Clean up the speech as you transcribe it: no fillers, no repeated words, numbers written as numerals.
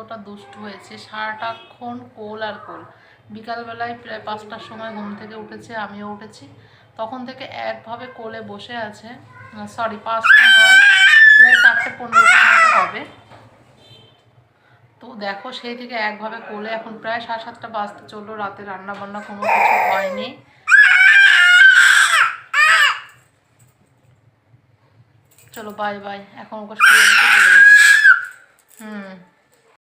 কতটা দুষ্টু হয়েছে, সারাটাক্ষণ কোল আর কোল। বিকালবেলায় প্রায় 5টার সময় ঘুম থেকে উঠেছে, আমিও উঠেছি, তখন থেকে একভাবে কোলে বসে আছে। সরি, 5টা নয়, প্রায় 4:15 মতো হবে। তো দেখো সেই থেকে একভাবে কোলে, এখন প্রায় 7:30 বাজতে চললো, রাতে রান্না বান্না কোনো কিছু হয়নি। চলো বাই বাই, এখন ওকে শুয়ে রেখে চলে যাবে।